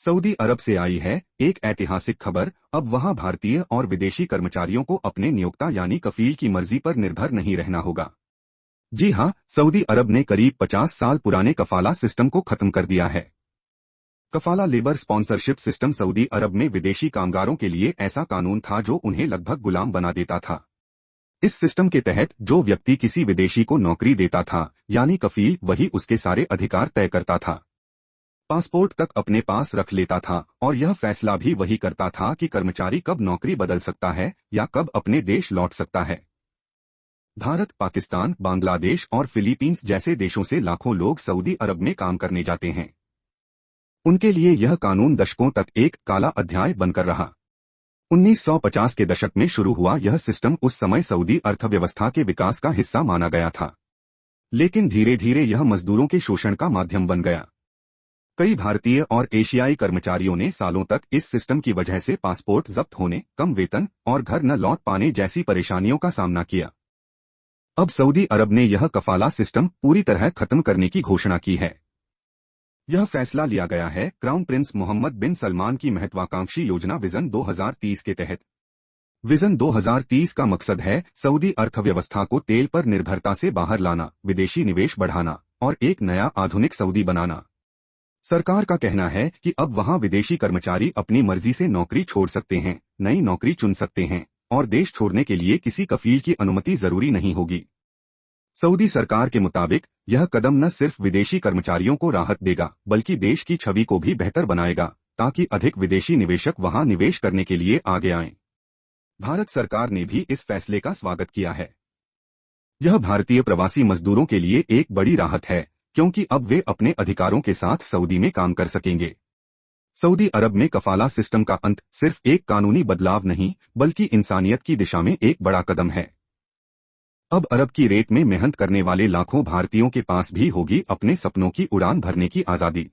Saudi अरब से आई है एक ऐतिहासिक खबर। अब वहां भारतीय और विदेशी कर्मचारियों को अपने नियोक्ता यानी कफील की मर्जी पर निर्भर नहीं रहना होगा। जी हां, सऊदी अरब ने करीब 50 साल पुराने कफाला सिस्टम को खत्म कर दिया है। कफाला लेबर स्पॉन्सरशिप सिस्टम सऊदी अरब में विदेशी कामगारों के लिए ऐसा कानून था जो उन्हें लगभग गुलाम बना देता था। इस सिस्टम के तहत जो व्यक्ति किसी विदेशी को नौकरी देता था यानी कफील, वही उसके सारे अधिकार तय करता था, पासपोर्ट तक अपने पास रख लेता था और यह फैसला भी वही करता था कि कर्मचारी कब नौकरी बदल सकता है या कब अपने देश लौट सकता है। भारत, पाकिस्तान, बांग्लादेश और फिलीपींस जैसे देशों से लाखों लोग सऊदी अरब में काम करने जाते हैं। उनके लिए यह कानून दशकों तक एक काला अध्याय बनकर रहा। 1950 के दशक में शुरू हुआ यह सिस्टम उस समय सऊदी अर्थव्यवस्था के विकास का हिस्सा माना गया था, लेकिन धीरे धीरे यह मजदूरों के शोषण का माध्यम बन गया। कई भारतीय और एशियाई कर्मचारियों ने सालों तक इस सिस्टम की वजह से पासपोर्ट जब्त होने, कम वेतन और घर न लौट पाने जैसी परेशानियों का सामना किया। अब सऊदी अरब ने यह कफाला सिस्टम पूरी तरह खत्म करने की घोषणा की है। यह फैसला लिया गया है क्राउन प्रिंस मोहम्मद बिन सलमान की महत्वाकांक्षी योजना विजन 2030 के तहत। विजन 2030 का मकसद है सऊदी अर्थव्यवस्था को तेल पर निर्भरता से बाहर लाना, विदेशी निवेश बढ़ाना और एक नया आधुनिक सऊदी बनाना। सरकार का कहना है कि अब वहां विदेशी कर्मचारी अपनी मर्जी से नौकरी छोड़ सकते हैं, नई नौकरी चुन सकते हैं और देश छोड़ने के लिए किसी कफील की अनुमति जरूरी नहीं होगी। सऊदी सरकार के मुताबिक यह कदम न सिर्फ विदेशी कर्मचारियों को राहत देगा बल्कि देश की छवि को भी बेहतर बनाएगा, ताकि अधिक विदेशी निवेशक वहां निवेश करने के लिए आगे आएं। भारत सरकार ने भी इस फैसले का स्वागत किया है। यह भारतीय प्रवासी मजदूरों के लिए एक बड़ी राहत है, क्योंकि अब वे अपने अधिकारों के साथ सऊदी में काम कर सकेंगे। सऊदी अरब में कफाला सिस्टम का अंत सिर्फ एक कानूनी बदलाव नहीं बल्कि इंसानियत की दिशा में एक बड़ा कदम है। अब अरब की रेत में मेहनत करने वाले लाखों भारतीयों के पास भी होगी अपने सपनों की उड़ान भरने की आजादी।